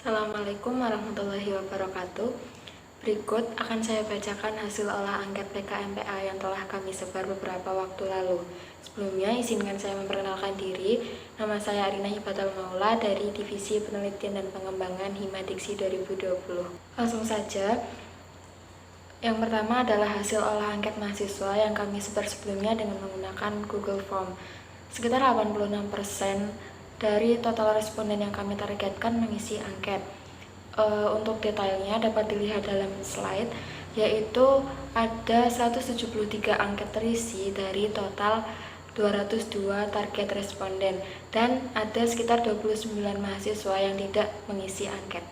Assalamualaikum warahmatullahi wabarakatuh. Berikut akan saya bacakan hasil olah angket PKMPA yang telah kami sebar beberapa waktu lalu. Sebelumnya, izinkan saya memperkenalkan diri. Nama saya Arina Hibatul Maula dari Divisi Penelitian dan Pengembangan Himadiksi 2020. Langsung saja. Yang pertama adalah hasil olah angket mahasiswa yang kami sebar sebelumnya dengan menggunakan Google Form. Sekitar 86% dari total responden yang kami targetkan mengisi angket. Untuk detailnya dapat dilihat dalam slide, yaitu ada 173 angket terisi dari total 202 target responden dan ada sekitar 29 mahasiswa yang tidak mengisi angket.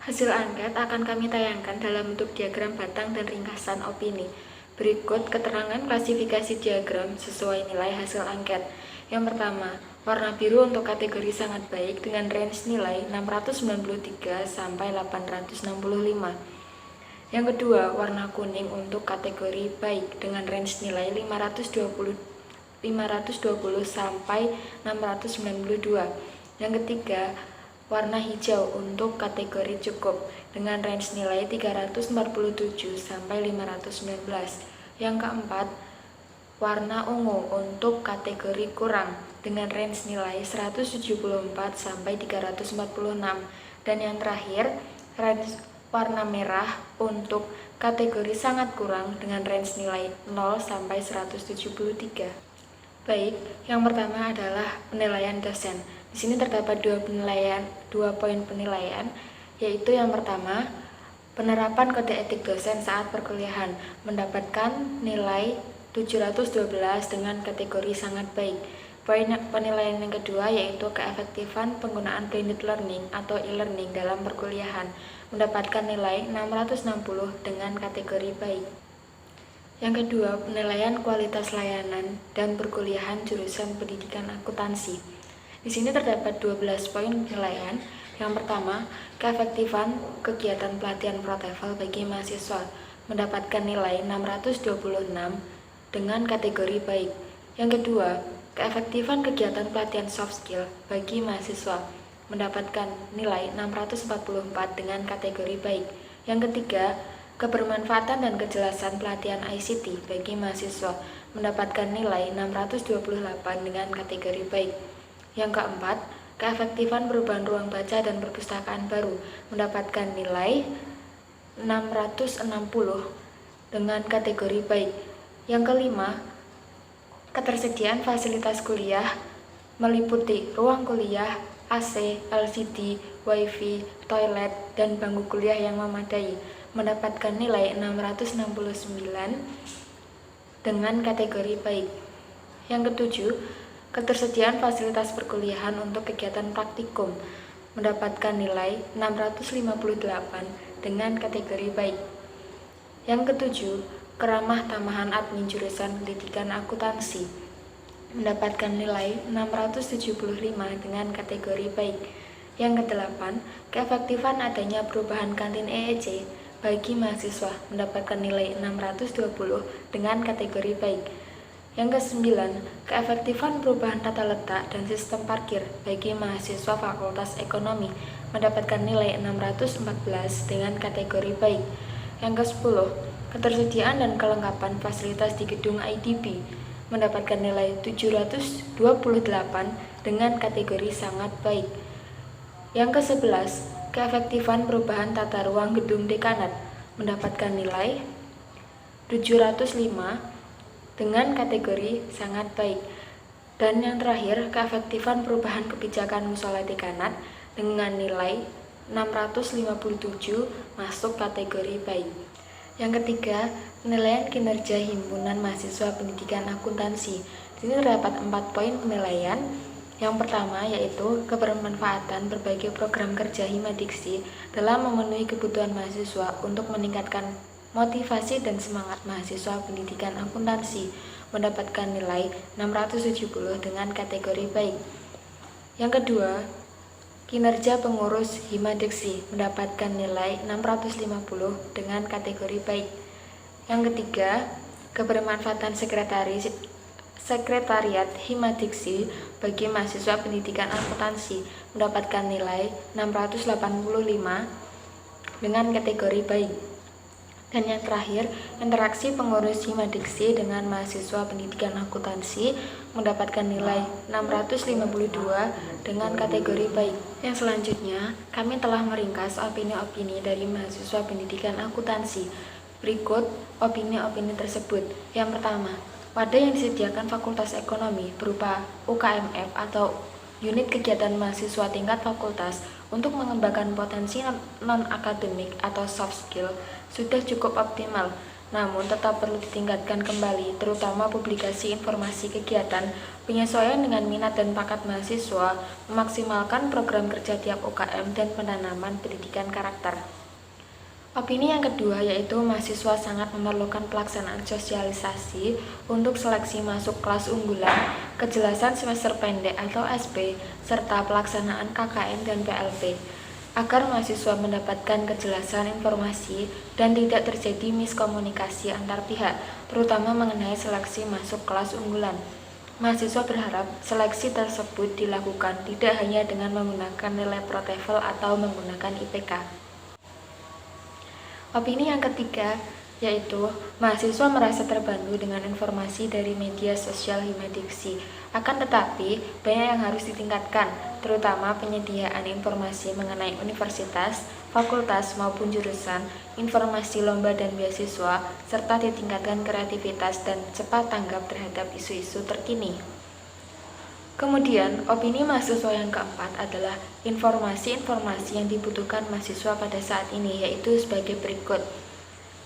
Hasil angket akan kami tayangkan dalam bentuk diagram batang dan ringkasan opini. Berikut keterangan klasifikasi diagram sesuai nilai hasil angket. Yang pertama, warna biru untuk kategori sangat baik dengan range nilai 693 sampai 865. Yang kedua, warna kuning untuk kategori baik dengan range nilai 520 sampai 692. Yang ketiga, warna hijau untuk kategori cukup dengan range nilai 347 sampai 519. Yang keempat, warna ungu untuk kategori kurang dengan range nilai 174 sampai 346. Dan yang terakhir, range warna merah untuk kategori sangat kurang dengan range nilai 0 sampai 173. Baik, yang pertama adalah penilaian dosen. Di sini terdapat dua poin penilaian, yaitu yang pertama, penerapan kode etik dosen saat perkuliahan mendapatkan nilai 712 dengan kategori sangat baik. Poin penilaian yang kedua yaitu keefektifan penggunaan blended learning atau e-learning dalam perkuliahan mendapatkan nilai 660 dengan kategori baik. Yang kedua, penilaian kualitas layanan dan perkuliahan jurusan pendidikan akuntansi. Di sini terdapat 12 poin penilaian. Yang pertama, keefektifan kegiatan pelatihan ProTefel bagi mahasiswa mendapatkan nilai 626 dengan kategori baik. Yang kedua, keefektifan kegiatan pelatihan soft skill bagi mahasiswa mendapatkan nilai 644 dengan kategori baik. Yang ketiga, kebermanfaatan dan kejelasan pelatihan ICT bagi mahasiswa mendapatkan nilai 628 dengan kategori baik. Yang keempat, keefektifan perubahan ruang baca dan perpustakaan baru mendapatkan nilai 660 dengan kategori baik. Yang kelima, ketersediaan fasilitas kuliah meliputi ruang kuliah, AC, LCD, WiFi, toilet, dan bangku kuliah yang memadai mendapatkan nilai 669 dengan kategori baik. Yang ketujuh, ketersediaan fasilitas perkuliahan untuk kegiatan praktikum mendapatkan nilai 658 dengan kategori baik. Yang ketujuh, keramah tamahan admin jurusan pendidikan akuntansi mendapatkan nilai 675 dengan kategori baik. Yang kedelapan, keefektifan adanya perubahan kantin EEC bagi mahasiswa mendapatkan nilai 620 dengan kategori baik. Yang kesembilan, keefektifan perubahan tata letak dan sistem parkir bagi mahasiswa Fakultas Ekonomi mendapatkan nilai 614 dengan kategori baik. Yang ke-10, ketersediaan dan kelengkapan fasilitas di gedung IDB mendapatkan nilai 728 dengan kategori sangat baik. Yang ke-11, keefektifan perubahan tata ruang gedung dekanat mendapatkan nilai 705 dengan kategori sangat baik. Dan yang terakhir, keefektifan perubahan kebijakan musola dekanat dengan nilai 657 masuk kategori baik. Yang ketiga, penilaian kinerja himpunan mahasiswa pendidikan akuntansi. Di sini terdapat 4 poin penilaian. Yang pertama yaitu kebermanfaatan berbagai program kerja Himadiksi dalam memenuhi kebutuhan mahasiswa untuk meningkatkan motivasi dan semangat mahasiswa pendidikan akuntansi mendapatkan nilai 670 dengan kategori baik. Yang kedua, kinerja pengurus Himadiksi mendapatkan nilai 650 dengan kategori baik. Yang ketiga, kebermanfaatan Sekretariat Himadiksi bagi mahasiswa pendidikan akuntansi mendapatkan nilai 685 dengan kategori baik. Dan yang terakhir, interaksi pengurus Himadiksi dengan mahasiswa pendidikan akuntansi mendapatkan nilai 652 dengan kategori baik. Yang selanjutnya, kami telah meringkas opini-opini dari mahasiswa pendidikan akuntansi. Berikut opini-opini tersebut. Yang pertama, wadah yang disediakan Fakultas Ekonomi berupa UKMF atau unit kegiatan mahasiswa tingkat fakultas untuk mengembangkan potensi non-akademik atau soft skill sudah cukup optimal, namun tetap perlu ditingkatkan kembali, terutama publikasi informasi kegiatan, penyesuaian dengan minat dan bakat mahasiswa, memaksimalkan program kerja tiap UKM, dan penanaman pendidikan karakter. Opini yang kedua yaitu mahasiswa sangat memerlukan pelaksanaan sosialisasi untuk seleksi masuk kelas unggulan, kejelasan semester pendek atau SP, serta pelaksanaan KKN dan PLP, agar mahasiswa mendapatkan kejelasan informasi dan tidak terjadi miskomunikasi antar pihak, terutama mengenai seleksi masuk kelas unggulan. Mahasiswa berharap seleksi tersebut dilakukan tidak hanya dengan menggunakan nilai ProTefel atau menggunakan IPK. Opini yang ketiga yaitu mahasiswa merasa terbantu dengan informasi dari media sosial Himadiksi. Akan tetapi, banyak yang harus ditingkatkan, terutama penyediaan informasi mengenai universitas, fakultas maupun jurusan, informasi lomba dan beasiswa, serta ditingkatkan kreativitas dan cepat tanggap terhadap isu-isu terkini. Kemudian, opini mahasiswa yang keempat adalah informasi-informasi yang dibutuhkan mahasiswa pada saat ini, yaitu sebagai berikut.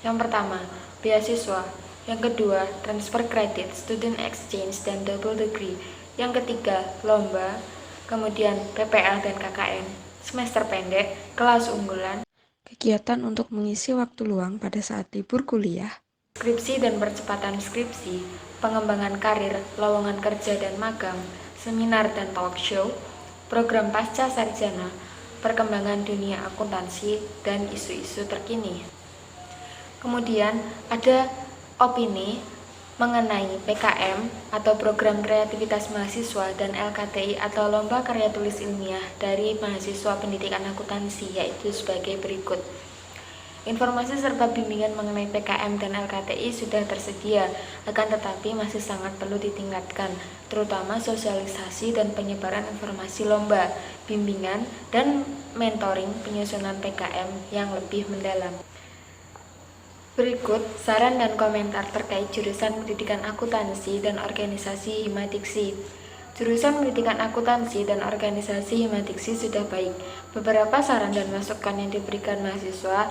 Yang pertama, beasiswa. Yang kedua, transfer kredit, student exchange, dan double degree. Yang ketiga, lomba. Kemudian, PPL dan KKN, semester pendek, kelas unggulan, kegiatan untuk mengisi waktu luang pada saat libur kuliah, skripsi dan percepatan skripsi, pengembangan karir, lowongan kerja dan magang, seminar dan talk show, program pasca sarjana, perkembangan dunia akuntansi, dan isu-isu terkini. Kemudian ada opini mengenai PKM atau program kreativitas mahasiswa dan LKTI atau lomba karya tulis ilmiah dari mahasiswa pendidikan akuntansi, yaitu sebagai berikut. Informasi serta bimbingan mengenai PKM dan LKTI sudah tersedia, akan tetapi masih sangat perlu ditingkatkan, terutama sosialisasi dan penyebaran informasi lomba, bimbingan, dan mentoring penyusunan PKM yang lebih mendalam. Berikut saran dan komentar terkait jurusan pendidikan akuntansi dan organisasi Himadiksi. Jurusan pendidikan akuntansi dan organisasi Himadiksi sudah baik. Beberapa saran dan masukan yang diberikan mahasiswa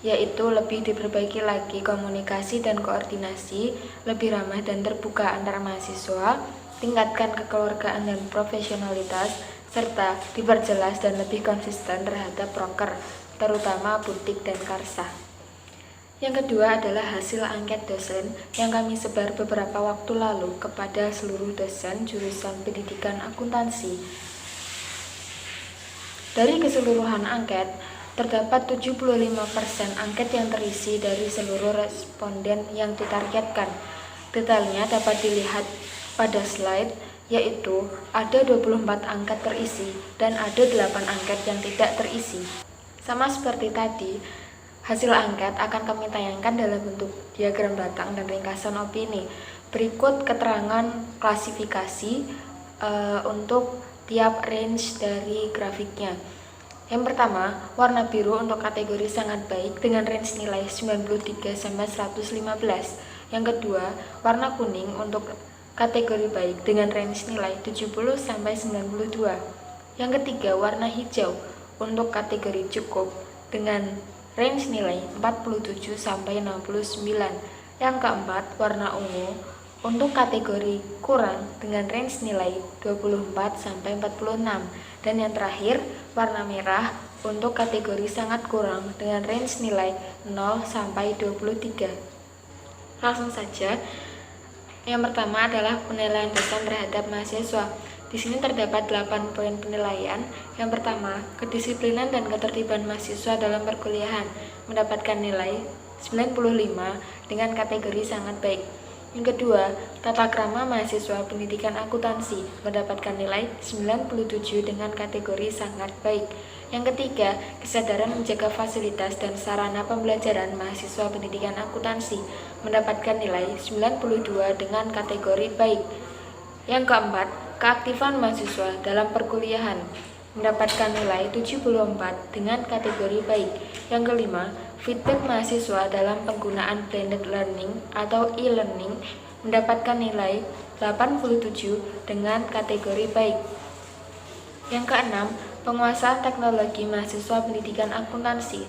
yaitu lebih diperbaiki lagi komunikasi dan koordinasi, lebih ramah dan terbuka antar mahasiswa, tingkatkan kekeluargaan dan profesionalitas, serta diperjelas dan lebih konsisten terhadap proker, terutama butik dan karsa. Yang kedua adalah hasil angket dosen yang kami sebar beberapa waktu lalu kepada seluruh dosen jurusan pendidikan akuntansi. Dari keseluruhan angket, terdapat 75% angket yang terisi dari seluruh responden yang ditargetkan. Detailnya dapat dilihat pada slide, yaitu ada 24 angket terisi dan ada 8 angket yang tidak terisi. Sama seperti tadi, hasil angket akan kami tayangkan dalam bentuk diagram batang dan ringkasan opini. Berikut keterangan klasifikasi untuk tiap range dari grafiknya. Yang pertama, warna biru untuk kategori sangat baik dengan range nilai 93-115. Yang kedua, warna kuning untuk kategori baik dengan range nilai 70-92. Yang ketiga, warna hijau untuk kategori cukup dengan range nilai 47-69. Yang keempat, warna ungu untuk kategori kurang dengan range nilai 24-46. Dan yang terakhir, warna merah untuk kategori sangat kurang dengan range nilai 0-23. Langsung saja, yang pertama adalah penilaian dosen terhadap mahasiswa. Di sini terdapat 8 poin penilaian. Yang pertama, kedisiplinan dan ketertiban mahasiswa dalam perkuliahan mendapatkan nilai 95 dengan kategori sangat baik. Yang kedua, tata krama mahasiswa pendidikan akuntansi mendapatkan nilai 97 dengan kategori sangat baik. Yang ketiga, kesadaran menjaga fasilitas dan sarana pembelajaran mahasiswa pendidikan akuntansi mendapatkan nilai 92 dengan kategori baik. Yang keempat, keaktifan mahasiswa dalam perkuliahan mendapatkan nilai 74 dengan kategori baik. Yang kelima, feedback mahasiswa dalam penggunaan blended learning atau e-learning mendapatkan nilai 87 dengan kategori baik. Yang keenam, penguasaan teknologi mahasiswa pendidikan akuntansi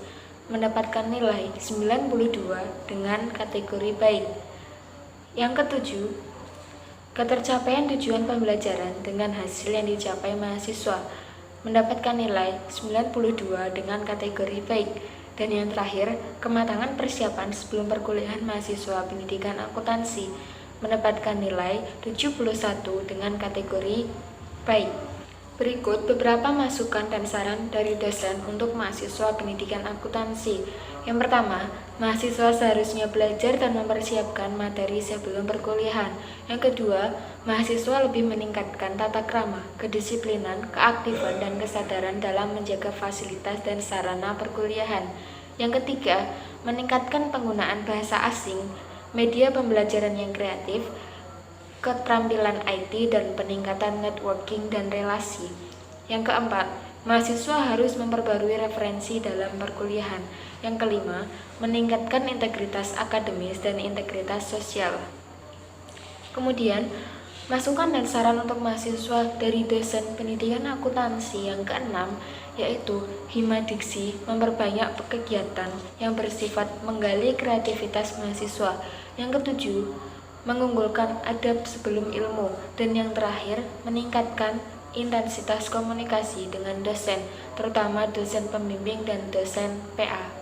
mendapatkan nilai 92 dengan kategori baik. Yang ketujuh, ketercapaian tujuan pembelajaran dengan hasil yang dicapai mahasiswa mendapatkan nilai 92 dengan kategori baik. Dan yang terakhir, kematangan persiapan sebelum perkuliahan mahasiswa pendidikan akuntansi mendapatkan nilai 71 dengan kategori baik. Berikut beberapa masukan dan saran dari dosen untuk mahasiswa pendidikan akuntansi. Yang pertama, mahasiswa seharusnya belajar dan mempersiapkan materi sebelum perkuliahan. Yang kedua, mahasiswa lebih meningkatkan tata krama, kedisiplinan, keaktifan, dan kesadaran dalam menjaga fasilitas dan sarana perkuliahan. Yang ketiga, meningkatkan penggunaan bahasa asing, media pembelajaran yang kreatif, keterampilan IT, dan peningkatan networking dan relasi. Yang keempat, mahasiswa harus memperbarui referensi dalam perkuliahan. Yang kelima, meningkatkan integritas akademis dan integritas sosial. Kemudian, masukan dan saran untuk mahasiswa dari dosen pendidikan akuntansi. Yang keenam, yaitu hima diksi, memperbanyak kegiatan yang bersifat menggali kreativitas mahasiswa. Yang ketujuh, mengunggulkan adab sebelum ilmu. Dan yang terakhir, meningkatkan intensitas komunikasi dengan dosen, terutama dosen pembimbing dan dosen PA.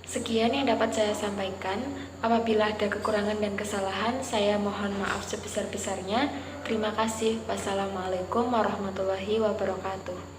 Sekian yang dapat saya sampaikan. Apabila ada kekurangan dan kesalahan, saya mohon maaf sebesar-besarnya. Terima kasih. Wassalamualaikum warahmatullahi wabarakatuh.